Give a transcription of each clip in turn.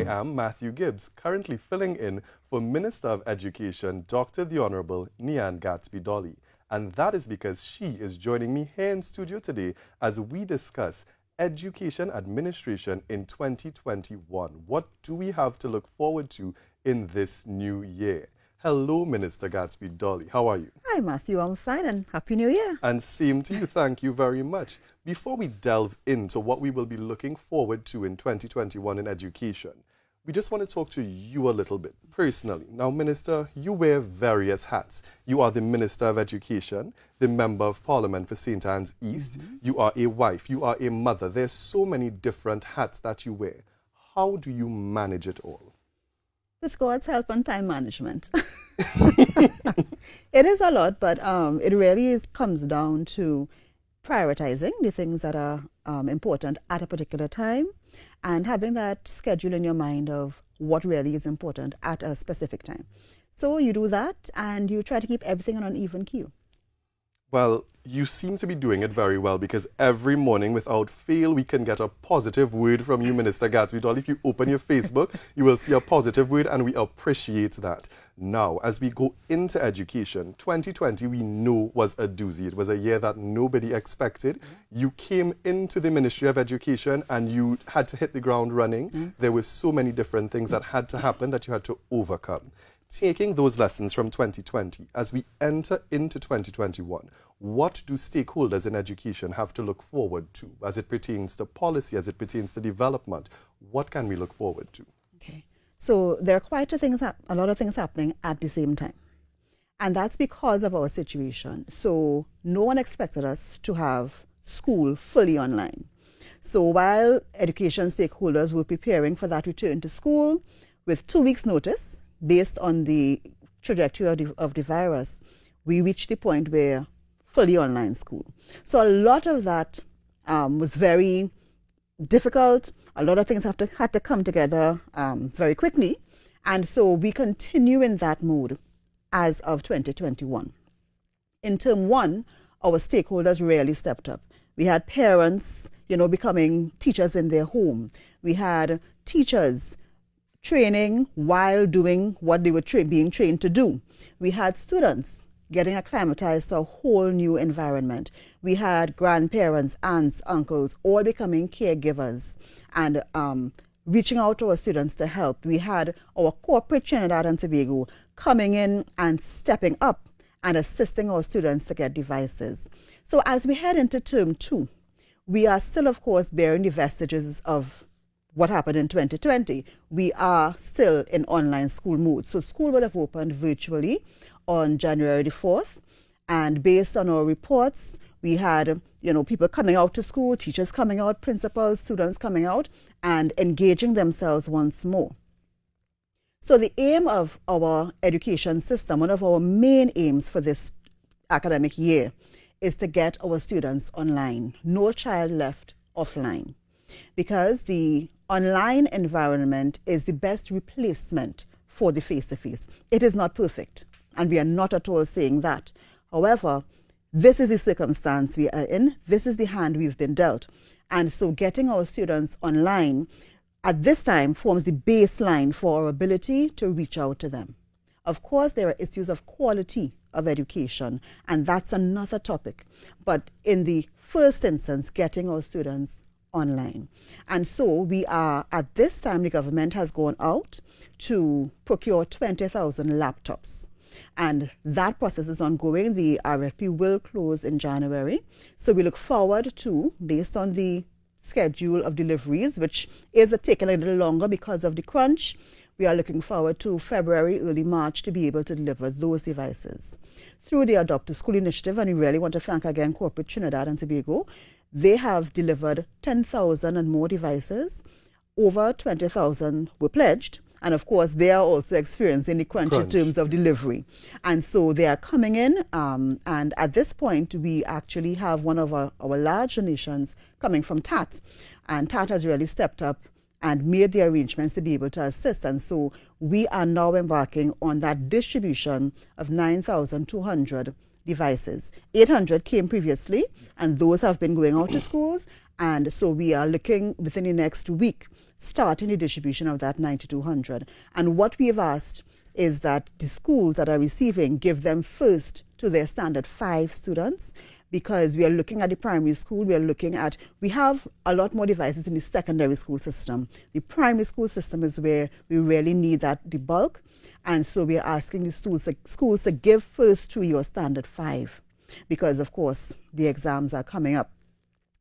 am Matthew Gibbs, currently filling in for Minister of Education, Dr. the Honorable Nian Gatsby-Dolly. And that is because she is joining me here in studio today as we discuss education administration in 2021. What do we have to look forward to in this new year? Hello, Minister Gatsby-Dolly. How are you? Hi, Matthew. I'm fine, and Happy New Year. And same to you. Thank you very much. Before we delve into what we will be looking forward to in 2021 in education, we just want to talk to you a little bit personally. Now, Minister, you wear various hats. You are the Minister of Education, the Member of Parliament for St. Anne's East. You are a wife. You are a mother. There's so many different hats that you wear. How do you manage it all? With God's help and time management. It is a lot, but it really comes down to prioritizing the things that are important at a particular time and having that schedule in your mind of what really is important at a specific time. So you do that and you try to keep everything on an even keel. Well, you seem to be doing it very well because every morning, without fail, we can get a positive word from you, Minister Gatsby-Dolly. If you open your Facebook, you will see a positive word, and we appreciate that. Now, as we go into education, 2020 we know was a doozy. It was a year that nobody expected. You came into the Ministry of Education and you had to hit the ground running. There were so many different things that had to happen that you had to overcome. Taking those lessons from 2020, as we enter into 2021, what do stakeholders in education have to look forward to as it pertains to policy, as it pertains to development? What can we look forward to? Okay. So there are quite a lot of things happening at the same time. And that's because of our situation. So no one expected us to have school fully online. So while education stakeholders were preparing for that return to school with 2 weeks' notice, based on the trajectory of the virus, we reached the point where fully online school. So a lot of that was very difficult. A lot of things had to come together very quickly. And so we continue in that mode as of 2021. In term one, our stakeholders really stepped up. We had parents, becoming teachers in their home. We had teachers training while doing what they were being trained to do. We had students getting acclimatized to a whole new environment. We had grandparents, aunts, uncles, all becoming caregivers and reaching out to our students to help. We had our corporate Trinidad and Tobago coming in and stepping up and assisting our students to get devices. So as we head into term two, we are still, of course, bearing the vestiges of what happened in 2020. We are still in online school mode. So school would have opened virtually on January the 4th. And based on our reports, we had, people coming out to school, teachers coming out, principals, students coming out and engaging themselves once more. So the aim of our education system, one of our main aims for this academic year, is to get our students online. No child left offline. Because the online environment is the best replacement for the face-to-face. It is not perfect, and we are not at all saying that. However, this is the circumstance we are in. This is the hand we've been dealt. And so getting our students online at this time forms the baseline for our ability to reach out to them. Of course, there are issues of quality of education, and that's another topic. But in the first instance, getting our students online. And so we are, at this time, the government has gone out to procure 20,000 laptops. And that process is ongoing. The RFP will close in January. So we look forward to, based on the schedule of deliveries, which is taking a little longer because of the crunch, we are looking forward to February, early March to be able to deliver those devices. Through the Adopt a School initiative, and we really want to thank again corporate Trinidad and Tobago, they have delivered 10,000 and more devices. Over 20,000 were pledged. And of course, they are also experiencing the crunch in terms of delivery. And so they are coming in. And at this point, we actually have one of our large donations coming from TAT. And TAT has really stepped up and made the arrangements to be able to assist. And so we are now embarking on that distribution of 9,200 devices. 800 came previously, and those have been going out to schools, And so we are looking within the next week, starting the distribution of that 9,200. And what we have asked is that the schools that are receiving give them first to their standard 5 students, because we are looking at the primary school, we have a lot more devices in the secondary school system. The primary school system is where we really need the bulk. And so we are asking the schools to give first to your standard 5, because of course the exams are coming up.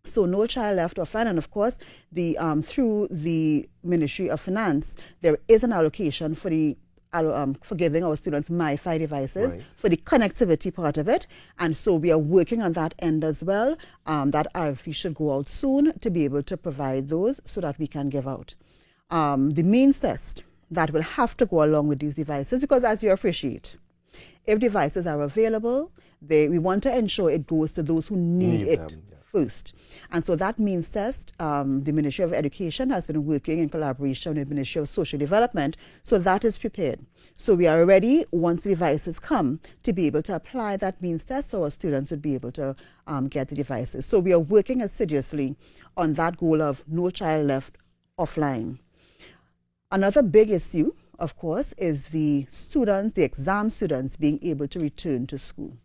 So no child left offline, and of course through the Ministry of Finance, there is an allocation for giving our students MiFi devices for the connectivity part of it. And so we are working on that end as well. That RFP should go out soon to be able to provide those so that we can give out. The means test that will have to go along with these devices, because as you appreciate, if devices are available, we want to ensure it goes to those who need it first. And so that means test, the Ministry of Education has been working in collaboration with the Ministry of Social Development, so that is prepared. So we are ready, once the devices come, to be able to apply that means test, so our students would be able to get the devices. So we are working assiduously on that goal of no child left offline. Another big issue, of course, is the exam students being able to return to school.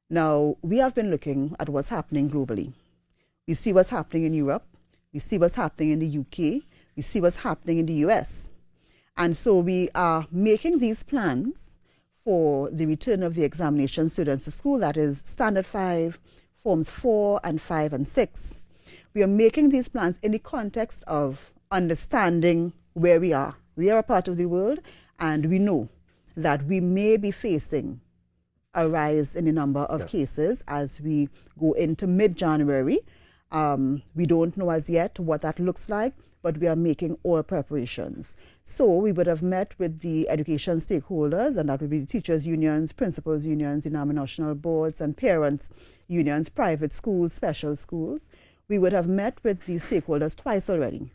Now, we have been looking at what's happening globally. We see what's happening in Europe. We see what's happening in the UK. We see what's happening in the US. And so we are making these plans for the return of the examination students to school, that is Standard 5, Forms 4 and 5 and 6. We are making these plans in the context of understanding where we are. We are a part of the world, and we know that we may be facing a rise in the number of cases as we go into mid-January. We don't know as yet what that looks like, but we are making all preparations. So we would have met with the education stakeholders, and that would be the teachers' unions, principals' unions, denominational boards, and parents' unions, private schools, special schools. We would have met with the stakeholders twice already,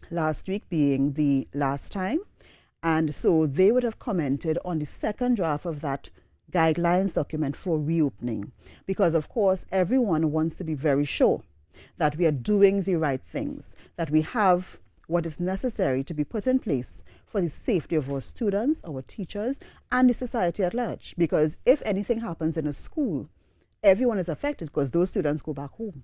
last week being the last time. And so they would have commented on the second draft of that guidelines document for reopening, because of course everyone wants to be very sure that we are doing the right things, that we have what is necessary to be put in place for the safety of our students, our teachers, and the society at large. Because if anything happens in a school, everyone is affected, because those students go back home.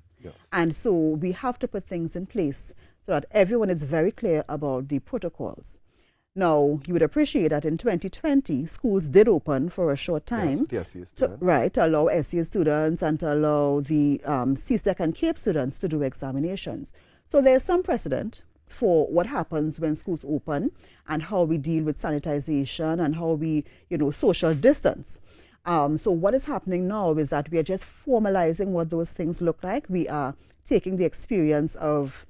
And so we have to put things in place so that everyone is very clear about the protocols. Now, you would appreciate that in 2020, schools did open for a short time to allow SCA students and to allow the CSEC and CAPE students to do examinations. So there's some precedent for what happens when schools open and how we deal with sanitization and how we, social distance. So what is happening now is that we are just formalizing what those things look like. We are taking the experience of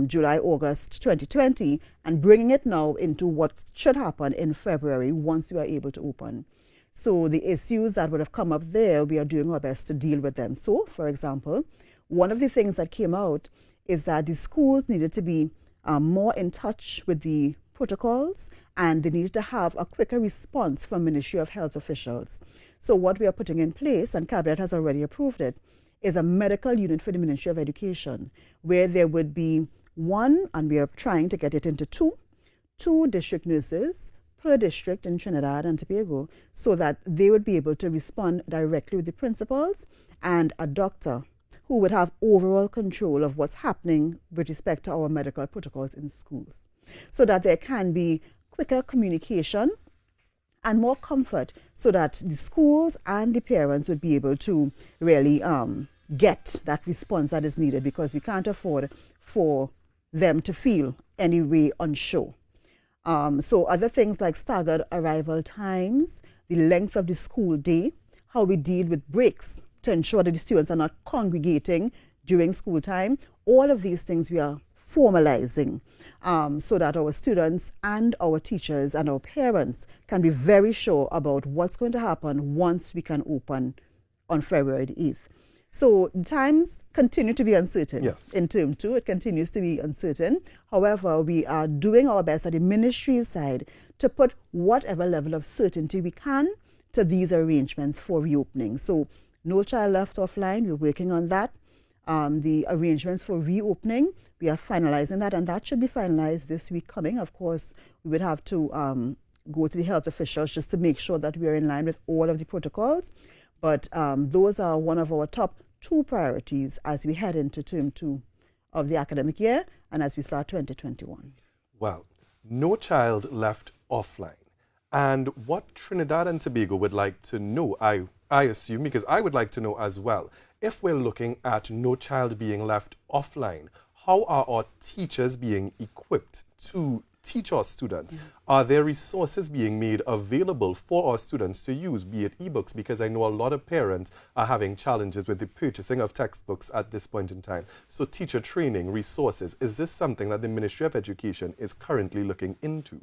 July, August 2020 and bringing it now into what should happen in February once we are able to open. So the issues that would have come up there, we are doing our best to deal with them. So, for example, one of the things that came out is that the schools needed to be more in touch with the protocols, and they needed to have a quicker response from Ministry of Health officials. So what we are putting in place, and Cabinet has already approved it, is a medical unit for the Ministry of Education, where there would be one, and we are trying to get it into two district nurses per district in Trinidad and Tobago, so that they would be able to respond directly with the principals, and a doctor who would have overall control of what's happening with respect to our medical protocols in schools, so that there can be quicker communication and more comfort, so that the schools and the parents would be able to really get that response that is needed, because we can't afford for them to feel any way unsure. So other things like staggered arrival times, the length of the school day, how we deal with breaks to ensure that the students are not congregating during school time, all of these things we are formalizing so that our students and our teachers and our parents can be very sure about what's going to happen once we can open on February the 8th. So times continue to be uncertain. In term 2, it continues to be uncertain. However, we are doing our best at the ministry's side to put whatever level of certainty we can to these arrangements for reopening. So no child left offline, we're working on that. the arrangements for reopening. We are finalizing that, and that should be finalized this week coming. Of course, we would have to go to the health officials just to make sure that we are in line with all of the protocols. But those are one of our top 2 priorities as we head into term 2 of the academic year and as we start 2021. Well, no child left offline. And what Trinidad and Tobago would like to know, I assume, because I would like to know as well, if we're looking at no child being left offline, how are our teachers being equipped to teach our students? Mm-hmm. Are there resources being made available for our students to use, be it ebooks? Because I know a lot of parents are having challenges with the purchasing of textbooks at this point in time. So teacher training, resources, is this something that the Ministry of Education is currently looking into?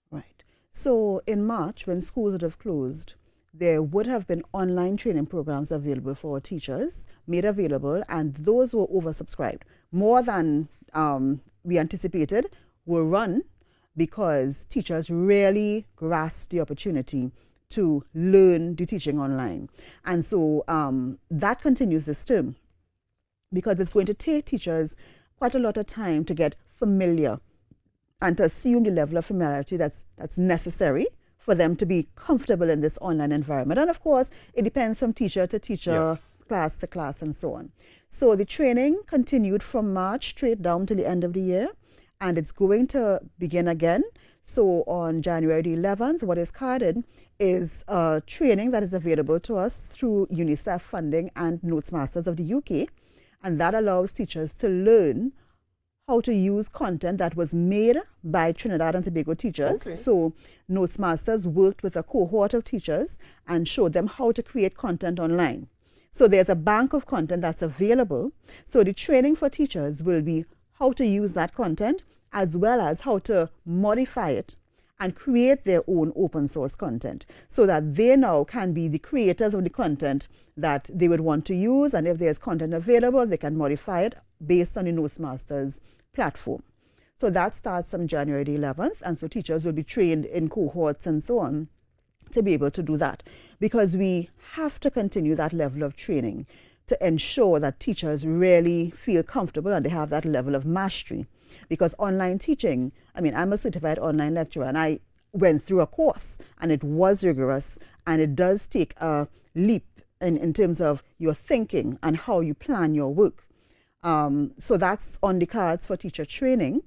Right. So in March, when schools would have closed, there would have been online training programs available for our teachers, made available, and those were oversubscribed. More than we anticipated were run because teachers really grasped the opportunity to learn the teaching online. And so that continues this term because it's going to take teachers quite a lot of time to get familiar and to assume the level of familiarity that's necessary for them to be comfortable in this online environment. And of course, it depends from teacher to teacher, yes, class to class, and so on. So the training continued from March straight down to the end of the year, and it's going to begin again. So on January the 11th, what is carded is training that is available to us through UNICEF funding and Notes Masters of the UK, and that allows teachers to learn how to use content that was made by Trinidad and Tobago teachers. Okay. So Notes Masters worked with a cohort of teachers and showed them how to create content online. So there's a bank of content that's available. So the training for teachers will be how to use that content as well as how to modify it and create their own open source content so that they now can be the creators of the content that they would want to use. And if there's content available, they can modify it based on the Notes Masters platform. So that starts from January the 11th. And so teachers will be trained in cohorts and so on to be able to do that, because we have to continue that level of training to ensure that teachers really feel comfortable and they have that level of mastery. Because online teaching, I mean, I'm a certified online lecturer and I went through a course and it was rigorous, and it does take a leap in terms of your thinking and how you plan your work. So that's on the cards for teacher training.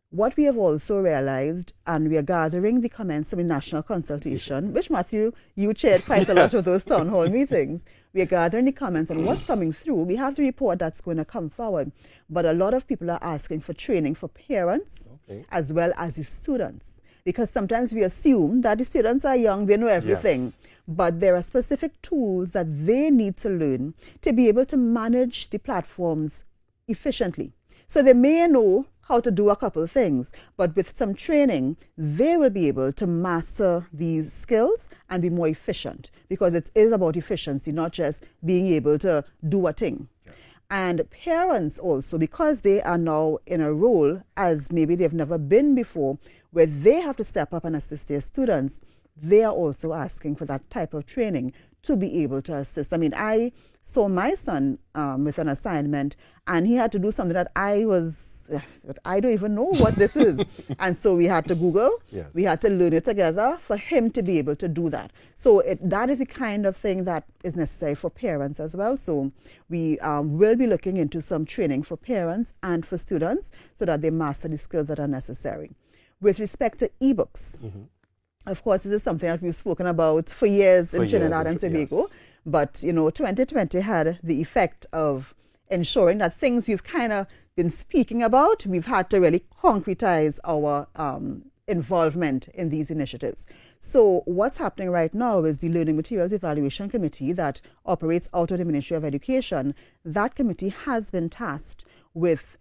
What we have also realized, and we are gathering the comments from the national consultation, which Matthew, you chaired quite a lot of those town hall meetings. We are gathering the comments on what's coming through. We have the report that's going to come forward, but a lot of people are asking for training for parents as well as the students, because sometimes we assume that the students are young, they know everything. Yes. But there are specific tools that they need to learn to be able to manage the platforms efficiently. So they may know how to do a couple of things, but with some training, they will be able to master these skills and be more efficient, because it is about efficiency, not just being able to do a thing. Yeah. And parents also, because they are now in a role as maybe they've never been before, where they have to step up and assist their students, they are also asking for that type of training to be able to assist. I mean, I saw my son with an assignment, and he had to do something that I don't even know what this is. And so we had to Google, yes. We had to learn it together for him to be able to do that. So that is the kind of thing that is necessary for parents as well. So we will be looking into some training for parents and for students so that they master the skills that are necessary. With respect to ebooks, of course, this is something that we've spoken about for years in Trinidad and Tobago. Yes. But, 2020 had the effect of ensuring that things we've kind of been speaking about, we've had to really concretize our involvement in these initiatives. So what's happening right now is the Learning Materials Evaluation Committee that operates out of the Ministry of Education. That committee has been tasked with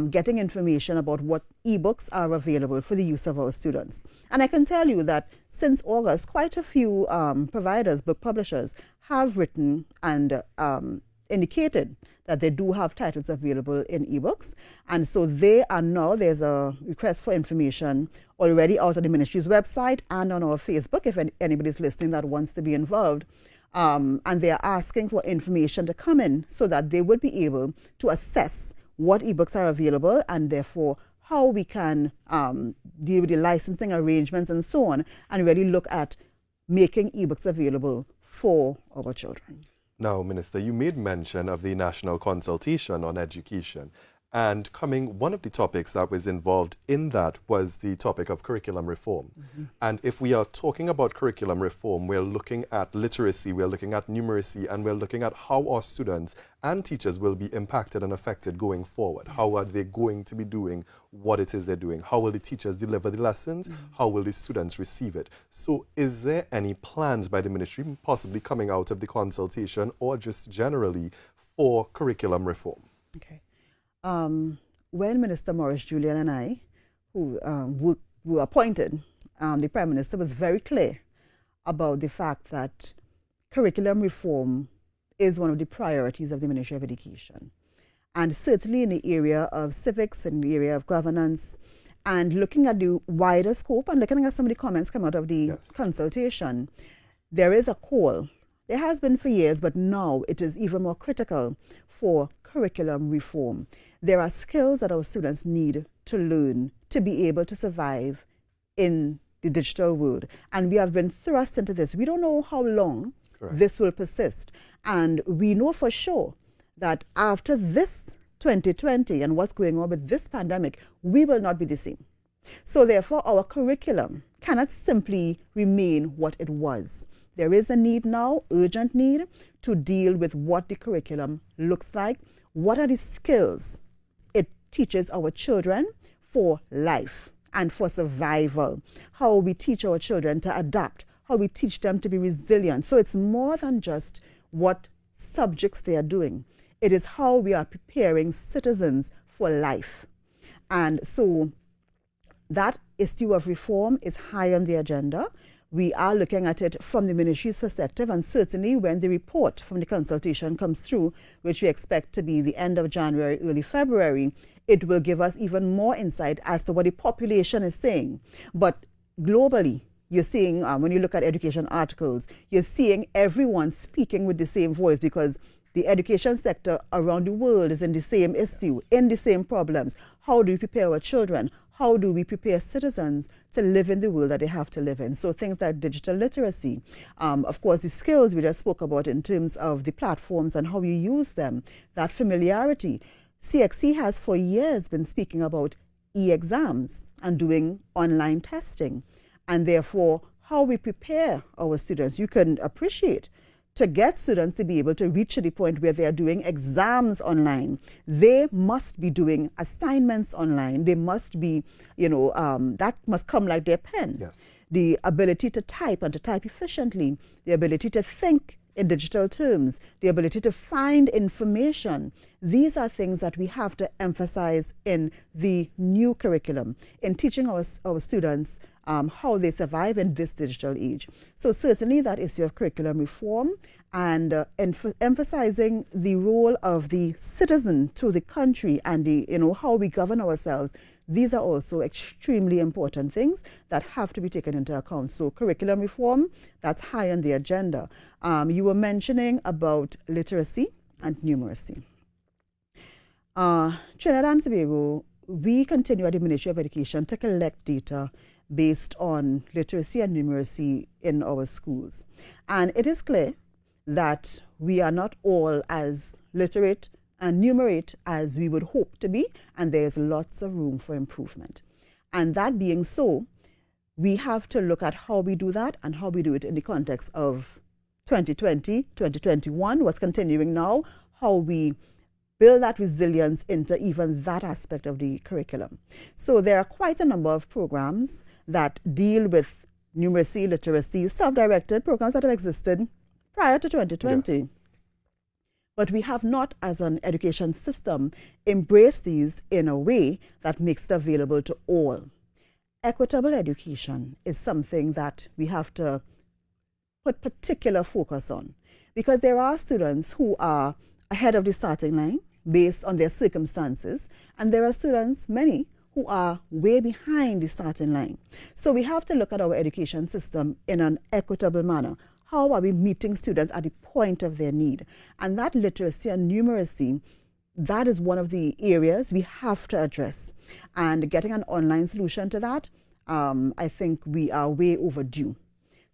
getting information about what ebooks are available for the use of our students. And I can tell you that since August, quite a few providers, book publishers, have written and indicated that they do have titles available in ebooks. And so there's a request for information already out on the ministry's website and on our Facebook, if anybody's listening that wants to be involved. and they are asking for information to come in so that they would be able to assess what ebooks are available and therefore how we can deal with the licensing arrangements and so on, and really look at making ebooks available for our children. Now, Minister, you made mention of the National Consultation on Education. And one of the topics that was involved in that was the topic of curriculum reform. And if we are talking about curriculum reform, we're looking at literacy, we're looking at numeracy, and we're looking at how our students and teachers will be impacted and affected going forward. How are they going to be doing what it is they're doing? How will the teachers deliver the lessons? How will the students receive it? So is there any plans by the ministry, possibly coming out of the consultation or just generally, for curriculum reform? Okay. When Minister Maurice Julian and I, who were appointed, the Prime Minister was very clear about the fact that curriculum reform is one of the priorities of the Ministry of Education. And certainly in the area of civics, in the area of governance, and looking at the wider scope and looking at some of the comments come out of the consultation, there is a call. There has been for years, but now it is even more critical for curriculum reform. There are skills that our students need to learn to be able to survive in the digital world. And we have been thrust into this. We don't know how long this will persist. And we know for sure that after this 2020 and what's going on with this pandemic, we will not be the same. So therefore, our curriculum cannot simply remain what it was. There is a need now, urgent need, to deal with what the curriculum looks like. What are the skills it teaches our children for life and for survival? How we teach our children to adapt, how we teach them to be resilient. So it's more than just what subjects they are doing. It is how we are preparing citizens for life. And so that issue of reform is high on the agenda. We are looking at it from the ministry's perspective, and certainly when the report from the consultation comes through, which we expect to be the end of January, early February, it will give us even more insight as to what the population is saying. But globally, you're seeing, when you look at education articles, you're seeing everyone speaking with the same voice, because the education sector around the world is in the same issue, in the same problems. How do we prepare our children? How do we prepare citizens to live in the world that they have to live in? So things like digital literacy, of course, the skills we just spoke about in terms of the platforms and how you use them, that familiarity. CXC has for years been speaking about e-exams and doing online testing, and therefore how we prepare our students. You can appreciate to get students to be able to reach to the point where they are doing exams online. They must be doing assignments online. They must be, that must come like their pen. Yes. The ability to type and to type efficiently, the ability to think in digital terms, the ability to find information. These are things that we have to emphasize in the new curriculum, in teaching our students how they survive in this digital age. So certainly that issue of curriculum reform and emphasizing the role of the citizen to the country and the, how we govern ourselves. These are also extremely important things that have to be taken into account. So curriculum reform, that's high on the agenda. You were mentioning about literacy and numeracy. Trinidad and Tobago, we continue at the Ministry of Education to collect data based on literacy and numeracy in our schools. And it is clear that we are not all as literate and numerate as we would hope to be, and there's lots of room for improvement. And that being so, we have to look at how we do that and how we do it in the context of 2020, 2021, what's continuing now, how we build that resilience into even that aspect of the curriculum. So there are quite a number of programs that deal with numeracy, literacy, self-directed programs that have existed prior to 2020. Yes. But we have not, as an education system, embraced these in a way that makes it available to all. Equitable education is something that we have to put particular focus on, because there are students who are ahead of the starting line based on their circumstances, and there are students, many, who are way behind the starting line. So we have to look at our education system in an equitable manner. How are we meeting students at the point of their need? And that literacy and numeracy, that is one of the areas we have to address. And getting an online solution to that, I think we are way overdue.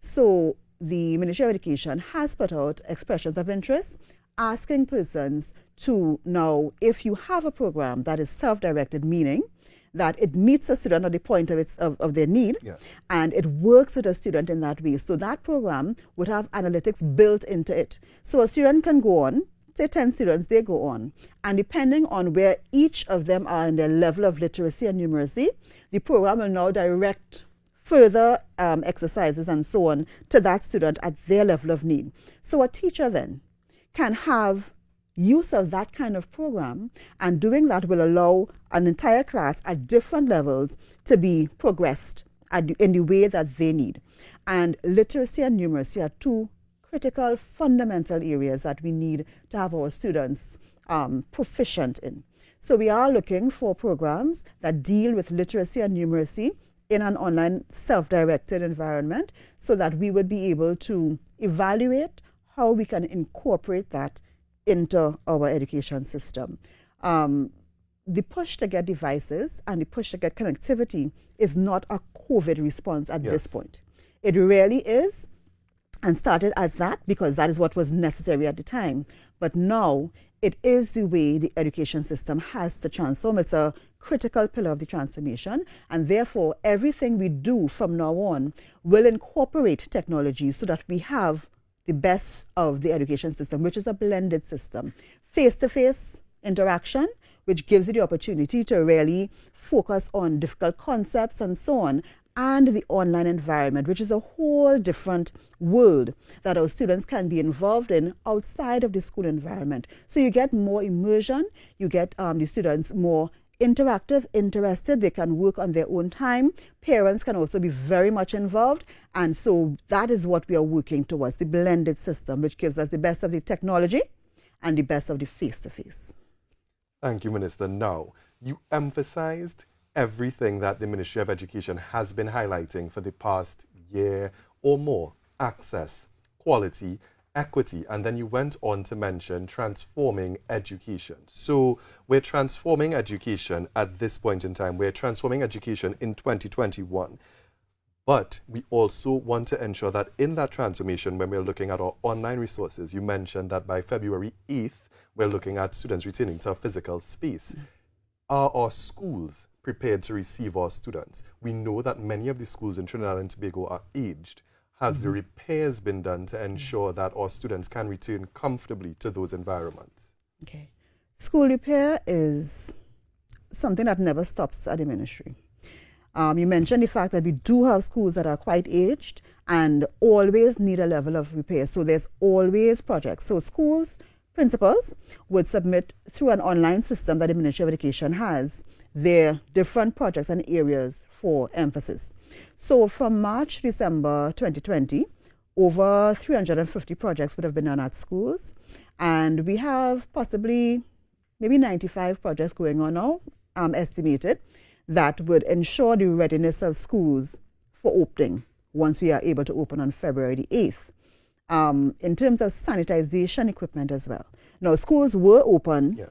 So the Ministry of Education has put out expressions of interest, asking persons to now, if you have a program that is self-directed, meaning that it meets a student at the point of their need, Yes. and it works with a student in that way. So that program would have analytics built into it. So a student can go on, say 10 students, they go on, and depending on where each of them are in their level of literacy and numeracy, the program will now direct further exercises and so on to that student at their level of need. So a teacher then can have use of that kind of program, and doing that will allow an entire class at different levels to be progressed in the way that they need. And literacy and numeracy are two critical, fundamental areas that we need to have our students proficient in. So we are looking for programs that deal with literacy and numeracy in an online self-directed environment, so that we would be able to evaluate how we can incorporate that into our education system. The push to get devices and the push to get connectivity is not a COVID response at this point. It really is, and started as that because that is what was necessary at the time. But now it is the way the education system has to transform. It's a critical pillar of the transformation, and therefore everything we do from now on will incorporate technology so that we have the best of the education system, which is a blended system. Face-to-face interaction, which gives you the opportunity to really focus on difficult concepts and so on, and the online environment, which is a whole different world that our students can be involved in outside of the school environment. So you get more immersion, you get the students more interactive, interested, they can work on their own time. Parents can also be very much involved. And so that is what we are working towards, the blended system, which gives us the best of the technology and the best of the face-to-face. Thank you, Minister. Now, you emphasized everything that the Ministry of Education has been highlighting for the past year or more: access, quality, equity, and then you went on to mention transforming education. So we're transforming education at this point in time. We're transforming education in 2021. But we also want to ensure that in that transformation, when we're looking at our online resources, you mentioned that by February 8th, we're looking at students returning to a physical space. Are our schools prepared to receive our students? We know that many of the schools in Trinidad and Tobago are aged. Has the repairs been done to ensure that our students can return comfortably to those environments? Okay. School repair is something that never stops at the ministry. You mentioned the fact that we do have schools that are quite aged and always need a level of repair. So there's always projects. So schools, principals would submit through an online system that the Ministry of Education has their different projects and areas for emphasis. So from March, December 2020, over 350 projects would have been done at schools. And we have possibly maybe 95 projects going on now, estimated, that would ensure the readiness of schools for opening once we are able to open on February the 8th. In terms of sanitization equipment as well. Now, schools were open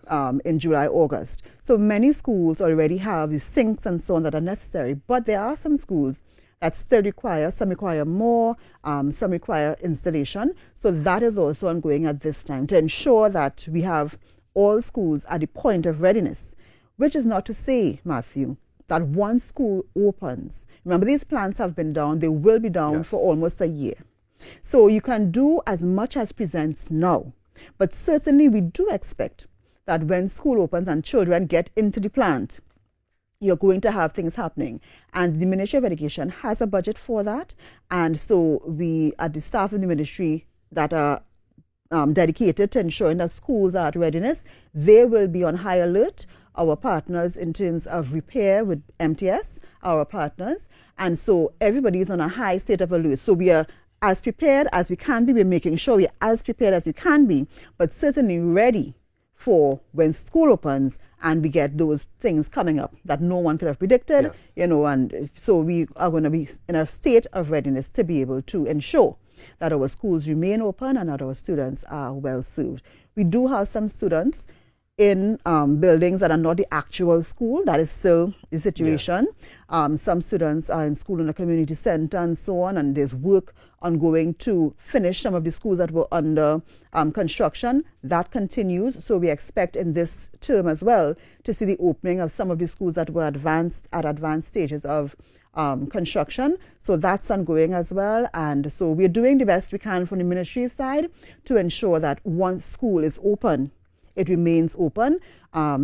in July, August. So many schools already have the sinks and so on that are necessary. But there are some schools that still require, some require more, some require installation. So that is also ongoing at this time to ensure that we have all schools at the point of readiness, which is not to say, Matthew, that once school opens, remember these plans have been down, they will be down for almost a year. So you can do as much as presents now, but certainly we do expect that when school opens and children get into the plant, you're going to have things happening. And the Ministry of Education has a budget for that. And so we, at the staff in the ministry that are dedicated to ensuring that schools are at readiness, they will be on high alert. Our partners in terms of repair with MTS, our partners. And so everybody is on a high state of alert. So we are as prepared as we can be. We're making sure we're as prepared as we can be, but certainly ready for when school opens and we get those things coming up that no one could have predicted, you know, and so we are going to be in a state of readiness to be able to ensure that our schools remain open and that our students are well served. We do have some students in buildings that are not the actual school. That is still the situation. Some students are in school in a community center and so on, and there's work ongoing to finish some of the schools that were under construction. That continues, so we expect in this term as well to see the opening of some of the schools that were advanced stages of construction. So that's ongoing as well, and so we're doing the best we can from the ministry side to ensure that once school is open, it remains open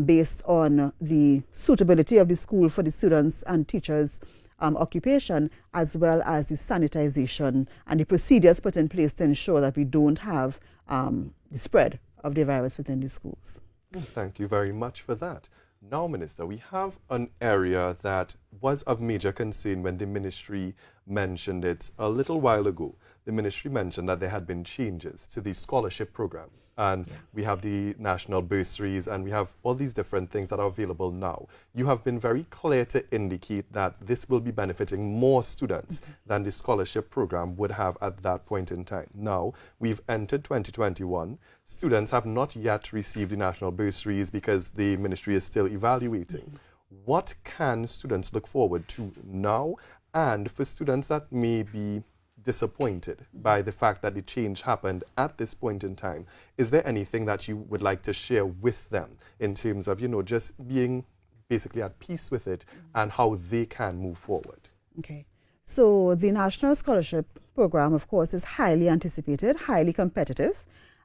based on the suitability of the school for the students and teachers' occupation, as well as the sanitization and the procedures put in place to ensure that we don't have the spread of the virus within the schools. Thank you very much for that. Now, Minister, we have an area that was of major concern when the ministry mentioned it a little while ago. The ministry mentioned that there had been changes to the scholarship program. And we have the national bursaries, and we have all these different things that are available now. You have been very clear to indicate that this will be benefiting more students than the scholarship program would have at that point in time. Now, we've entered 2021. Students have not yet received the national bursaries because the ministry is still evaluating. What can students look forward to now? And for students that may be disappointed by the fact that the change happened at this point in time, is there anything that you would like to share with them in terms of, just being basically at peace with it and how they can move forward? Okay. So the National Scholarship Program, of course, is highly anticipated, highly competitive,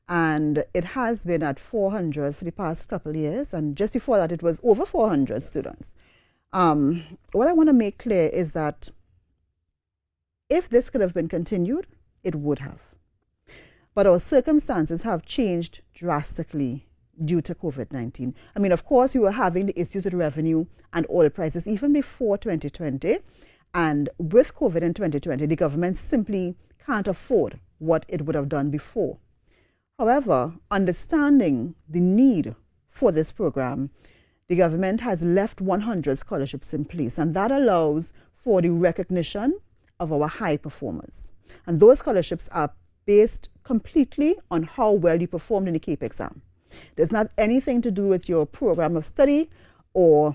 and it has been at 400 for the past couple of years, and just before that it was over 400 students. What I want to make clear is that if this could have been continued, it would have. But our circumstances have changed drastically due to COVID-19. I mean, of course, we were having the issues with revenue and oil prices even before 2020. And with COVID in 2020, the government simply can't afford what it would have done before. However, understanding the need for this program, the government has left 100 scholarships in place, and that allows for the recognition of our high performers. And those scholarships are based completely on how well you performed in the CAPE exam. There's not anything to do with your program of study or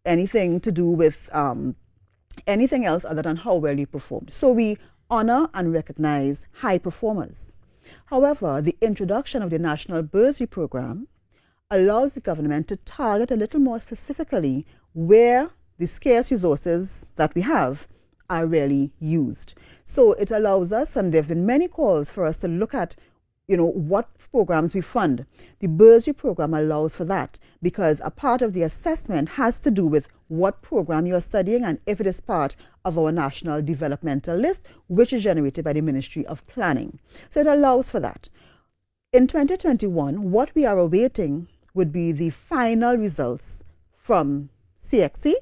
anything to do with anything else other than how well you performed. So we honor and recognize high performers. However, the introduction of the National Bursary Program allows the government to target a little more specifically where the scarce resources that we have are really used. So it allows us, and there have been many calls for us to look at, what programs we fund. The bursary program allows for that because a part of the assessment has to do with what program you're studying and if it is part of our national developmental list, which is generated by the Ministry of Planning. So it allows for that. In 2021, what we are awaiting would be the final results from CXC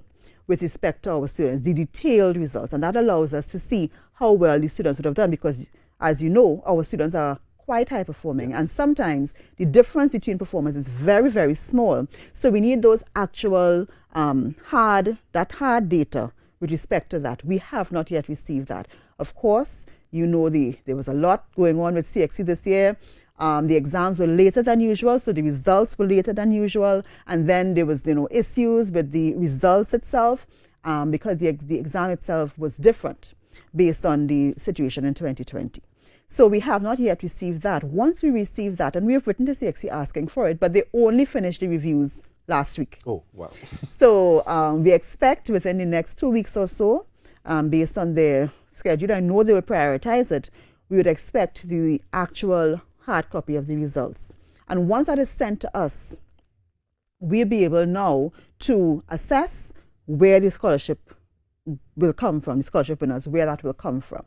with respect to our students, the detailed results, and that allows us to see how well the students would have done because, as you know, our students are quite high performing, and sometimes the difference between performance is very, very small. So we need those actual hard data with respect to that. We have not yet received that. Of course, there was a lot going on with CXC this year. The exams were later than usual, so the results were later than usual, and then there was issues with the results itself because the exam itself was different based on the situation in 2020. So we have not yet received that. Once we receive that, and we have written to CXC asking for it, but they only finished the reviews last week. Oh, wow. So we expect within the next 2 weeks or so, based on their schedule, I know they will prioritize it, we would expect the actual hard copy of the results. And once that is sent to us, we'll be able now to assess where the scholarship will come from, the scholarship winners, where that will come from.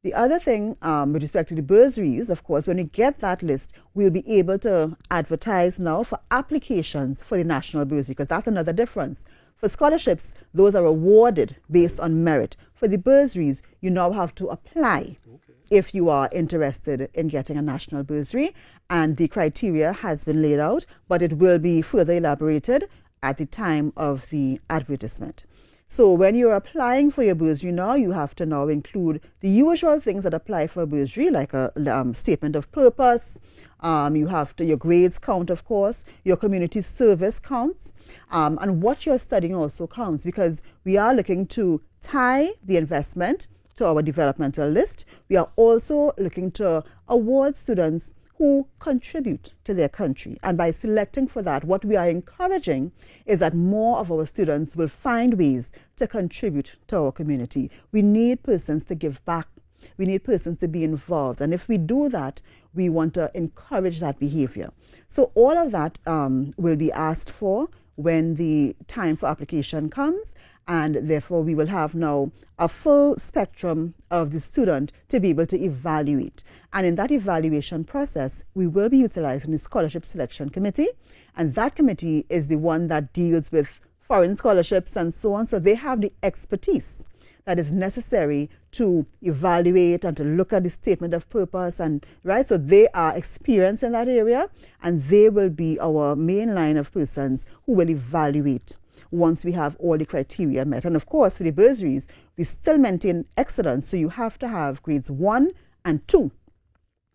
The other thing with respect to the bursaries, of course, when we get that list, we'll be able to advertise now for applications for the national bursary, because that's another difference. For scholarships, those are awarded based on merit. For the bursaries, you now have to apply if you are interested in getting a national bursary, and the criteria has been laid out, but it will be further elaborated at the time of the advertisement. So when you're applying for your bursary now, you have to now include the usual things that apply for a bursary, like a statement of purpose. You have to, your grades count, of course, your community service counts, and what you're studying also counts, because we are looking to tie the investment to our developmental list. We are also looking to award students who contribute to their country. And by selecting for that, what we are encouraging is that more of our students will find ways to contribute to our community. We need persons to give back. We need persons to be involved. And if we do that, we want to encourage that behavior. So all of that will be asked for when the time for application comes. And therefore, we will have now a full spectrum of the student to be able to evaluate. And in that evaluation process, we will be utilizing the Scholarship Selection Committee. And that committee is the one that deals with foreign scholarships and so on. So they have the expertise that is necessary to evaluate and to look at the statement of purpose, and right. So they are experienced in that area, and they will be our main line of persons who will evaluate once we have all the criteria met. And of course, for the bursaries, we still maintain excellence. So you have to have grades 1 and 2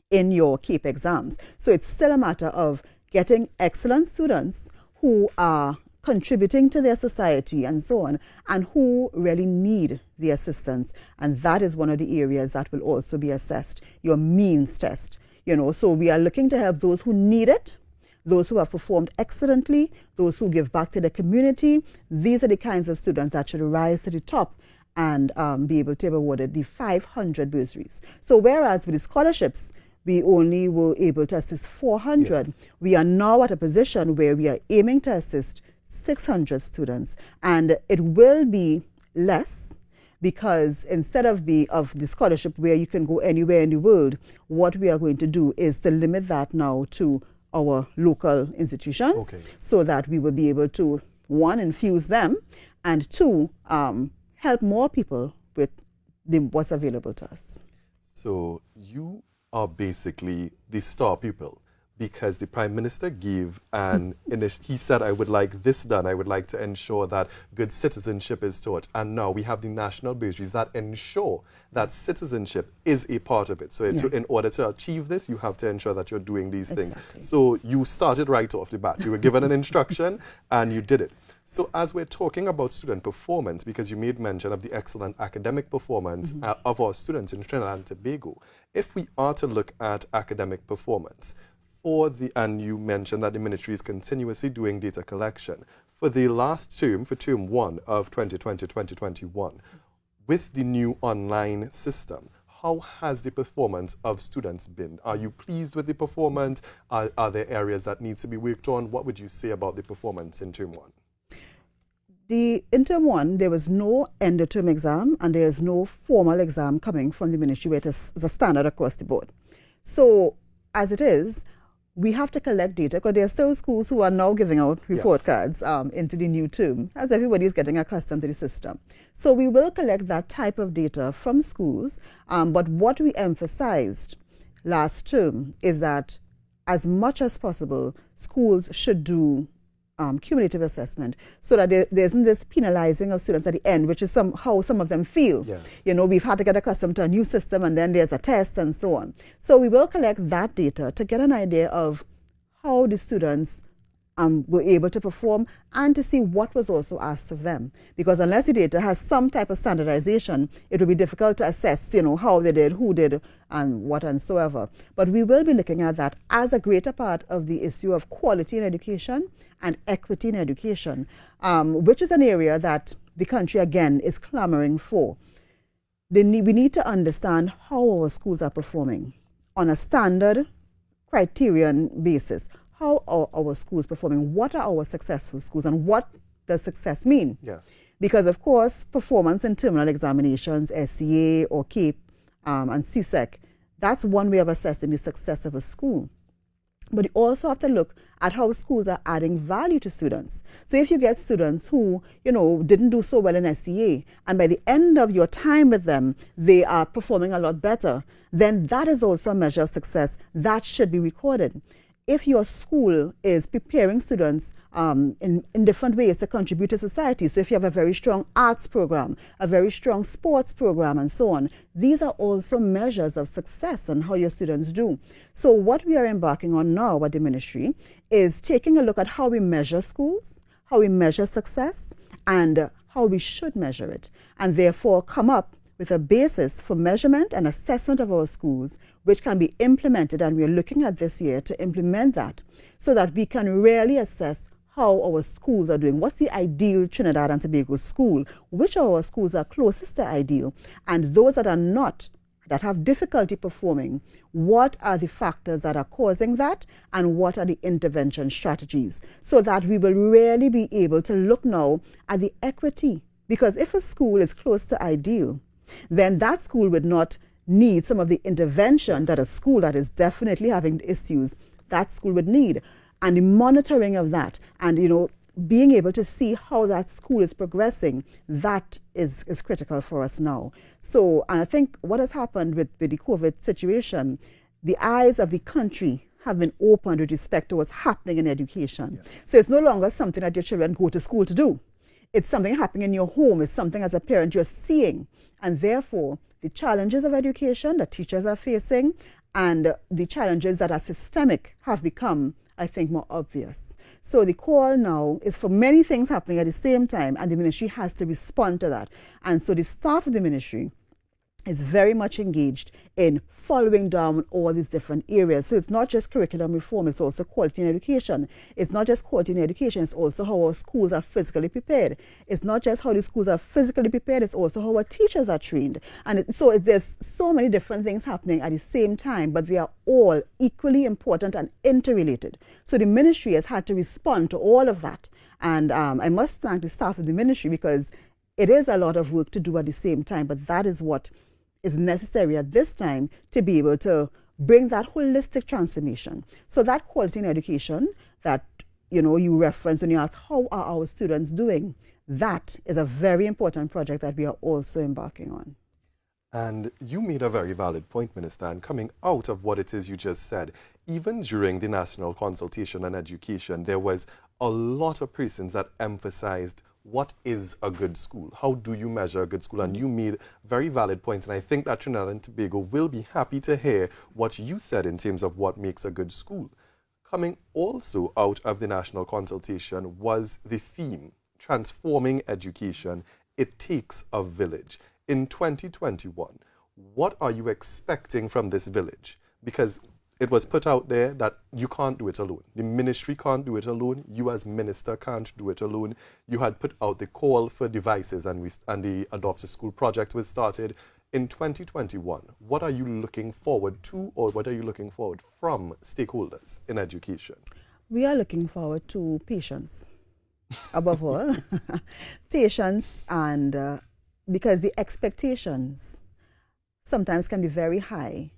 in your CAPE exams. So it's still a matter of getting excellent students who are contributing to their society and so on, and who really need the assistance. And that is one of the areas that will also be assessed, your means test. So we are looking to help those who need it, those who have performed excellently, those who give back to the community. These are the kinds of students that should rise to the top and be able to be awarded the 500 bursaries. So whereas with the scholarships, we only were able to assist 400, yes, we are now at a position where we are aiming to assist 600 students. And it will be less, because instead of the scholarship where you can go anywhere in the world, what we are going to do is to limit that now to our local institutions, okay, so that we will be able to, one, infuse them, and two, help more people with what's available to us. So you are basically the star pupil, because the Prime Minister gave he said, I would like this done. I would like to ensure that good citizenship is taught. And now we have the national bursaries that ensure that citizenship is a part of it. So in order to achieve this, you have to ensure that you're doing these things. So you started right off the bat. You were given an instruction and you did it. So as we're talking about student performance, because you made mention of the excellent academic performance of our students in Trinidad and Tobago, if we are to look at academic performance, and you mentioned that the ministry is continuously doing data collection. For the last term, for term 1 of 2020-2021, with the new online system, how has the performance of students been? Are you pleased with the performance? Are there areas that need to be worked on? What would you say about the performance in term 1? In term 1, there was no end-of-term exam, and there is no formal exam coming from the ministry, where it is a standard across the board. So as it is, we have to collect data, because there are still schools who are now giving out report cards into the new term, as everybody is getting accustomed to the system. So we will collect that type of data from schools, but what we emphasized last term is that as much as possible, schools should do cumulative assessment, so that there isn't this penalizing of students at the end, which is how some of them feel. Yeah. We've had to get accustomed to a new system, and then there's a test and so on. So we will collect that data to get an idea of how the students were able to perform, and to see what was also asked of them. Because unless the data has some type of standardization, it will be difficult to assess, how they did, who did, and what and so ever. But we will be looking at that as a greater part of the issue of quality in education and equity in education, which is an area that the country, again, is clamoring for. We need to understand how our schools are performing on a standard criterion basis. How are our schools performing? What are our successful schools, and what does success mean? Yes. Because, of course, performance in terminal examinations, SCA or CAPE and CSEC, that's one way of assessing the success of a school. But you also have to look at how schools are adding value to students. So if you get students who, didn't do so well in SCA, and by the end of your time with them, they are performing a lot better, then that is also a measure of success that should be recorded. if your school is preparing students in different ways to contribute to society, so if you have a very strong arts program, a very strong sports program, and so on, these are also measures of success and how your students do. So what we are embarking on now at the ministry is taking a look at how we measure schools, how we measure success, and how we should measure it, and therefore come up with a basis for measurement and assessment of our schools, which can be implemented, and we are looking at this year to implement that so that we can really assess how our schools are doing. What's the ideal Trinidad and Tobago school? Which of our schools are closest to ideal? And those that are not, that have difficulty performing, what are the factors that are causing that, and what are the intervention strategies? So that we will really be able to look now at the equity. Because if a school is close to ideal, then that school would not need some of the intervention that a school that is definitely having issues, that school would need. And the monitoring of that, and being able to see how that school is progressing, that is critical for us now. So, and I think what has happened with the COVID situation, the eyes of the country have been opened with respect to what's happening in education. Yes. So it's no longer something that your children go to school to do. It's something happening in your home. It's something as a parent you're seeing. And therefore, the challenges of education that teachers are facing and the challenges that are systemic have become, I think, more obvious. So the call now is for many things happening at the same time, and the ministry has to respond to that. And so the staff of the ministry is very much engaged in following down all these different areas. So it's not just curriculum reform, it's also quality in education. It's not just quality in education, it's also how our schools are physically prepared. It's not just how the schools are physically prepared, it's also how our teachers are trained. And so there's so many different things happening at the same time, but they are all equally important and interrelated. So the ministry has had to respond to all of that. And I must thank the staff of the ministry, because it is a lot of work to do at the same time, but that is what is necessary at this time to be able to bring that holistic transformation. So that quality in education that you reference when you ask how are our students doing, that is a very important project that we are also embarking on. And you made a very valid point, Minister, and coming out of what it is you just said, even during the National Consultation on Education, there was a lot of persons that emphasized what is a good school? How do you measure a good school? And you made very valid points. And I think that Trinidad and Tobago will be happy to hear what you said in terms of what makes a good school. Coming also out of the national consultation was the theme, transforming education. It takes a village. In 2021, what are you expecting from this village? Because it was put out there that you can't do it alone. The ministry can't do it alone. You as minister can't do it alone. You had put out the call for devices, and the Adopt a School project was started. In 2021, what are you looking forward to, or what are you looking forward from stakeholders in education? We are looking forward to patience, above all. Patience, and because the expectations sometimes can be very high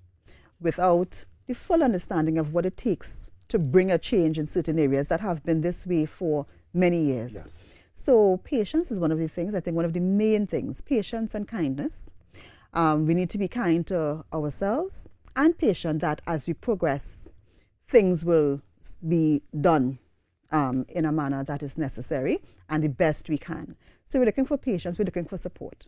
without the full understanding of what it takes to bring a change in certain areas that have been this way for many years. Yes. So patience is one of the things, I think one of the main things, patience and kindness. We need to be kind to ourselves and patient that as we progress, things will be done in a manner that is necessary and the best we can. So we're looking for patience, we're looking for support.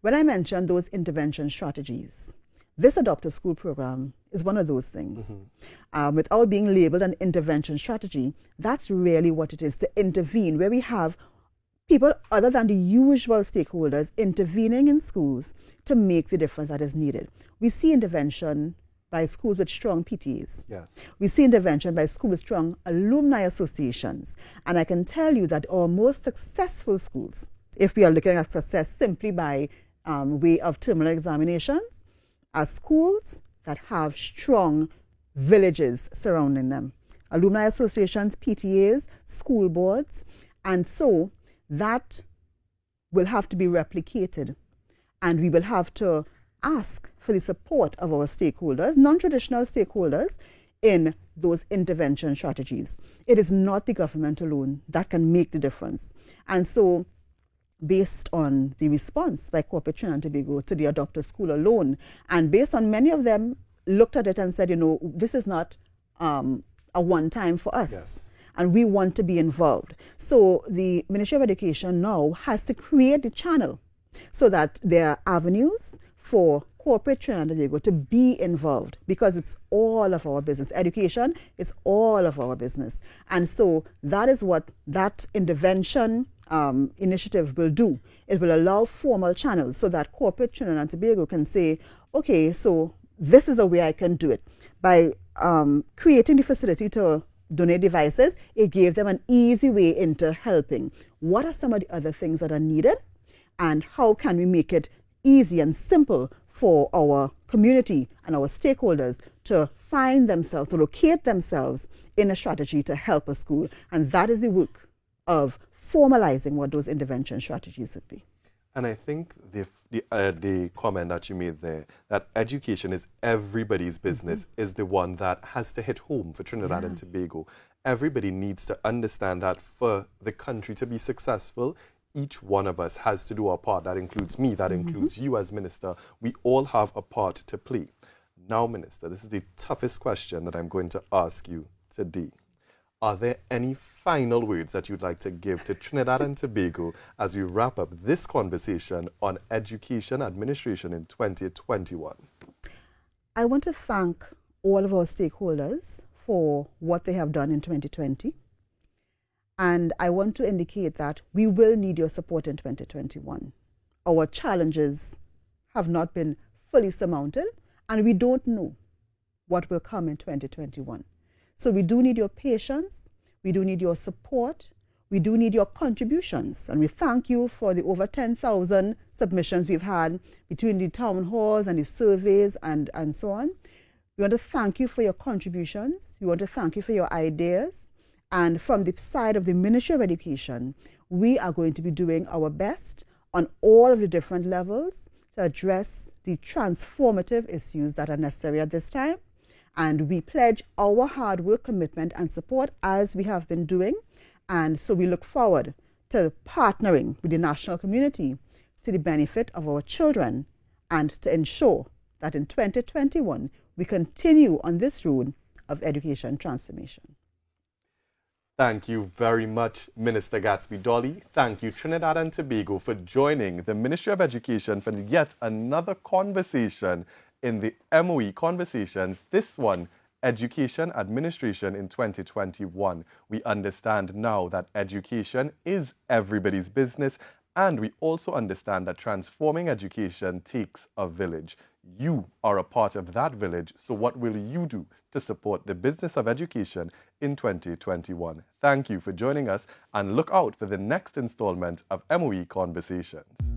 When I mentioned those intervention strategies, this Adopt a School program is one of those things. Mm-hmm. Without being labeled an intervention strategy, that's really what it is, to intervene, where we have people other than the usual stakeholders intervening in schools to make the difference that is needed. We see intervention by schools with strong PTAs. Yes. We see intervention by schools with strong alumni associations. And I can tell you that our most successful schools, if we are looking at success simply by way of terminal examinations, are schools that have strong villages surrounding them. Alumni associations, PTAs, school boards, and so that will have to be replicated. And we will have to ask for the support of our stakeholders, non-traditional stakeholders, in those intervention strategies. It is not the government alone that can make the difference. And so based on the response by corporate Trinidad and Tobago to the Adopt a School alone, and based on many of them looked at it and said, this is not a a one time for us. Yes. And we want to be involved. So the Ministry of Education now has to create the channel so that there are avenues for corporate Trinidad and Tobago to be involved, because it's all of our business. Education is all of our business. And so that is what that intervention initiative will do. It will allow formal channels so that corporate Trinidad and Tobago can say, okay, so this is a way I can do it. By creating the facility to donate devices, it gave them an easy way into helping. What are some of the other things that are needed, and how can we make it easy and simple for our community and our stakeholders to find themselves, to locate themselves in a strategy to help a school? And that is the work of formalizing what those intervention strategies would be. And I think the comment that you made there, that education is everybody's business, is the one that has to hit home for Trinidad and Tobago. Everybody needs to understand that for the country to be successful, each one of us has to do our part. That includes me, that includes you as Minister. We all have a part to play. Now, Minister, this is the toughest question that I'm going to ask you today. Are there any final words that you'd like to give to Trinidad and Tobago as we wrap up this conversation on education administration in 2021? I want to thank all of our stakeholders for what they have done in 2020. And I want to indicate that we will need your support in 2021. Our challenges have not been fully surmounted, and we don't know what will come in 2021. So we do need your patience, we do need your support, we do need your contributions. And we thank you for the over 10,000 submissions we've had between the town halls and the surveys and so on. We want to thank you for your contributions. We want to thank you for your ideas. And from the side of the Ministry of Education, we are going to be doing our best on all of the different levels to address the transformative issues that are necessary at this time. And we pledge our hard work, commitment, and support as we have been doing. And so we look forward to partnering with the national community to the benefit of our children and to ensure that in 2021 we continue on this road of education transformation. Thank you very much, Minister Gatsby Dolly. Thank you, Trinidad and Tobago, for joining the Ministry of Education for yet another conversation in the MOE Conversations, this one, Education Administration in 2021. We understand now that education is everybody's business, and we also understand that transforming education takes a village. You are a part of that village, so what will you do to support the business of education in 2021? Thank you for joining us, and look out for the next installment of MOE Conversations.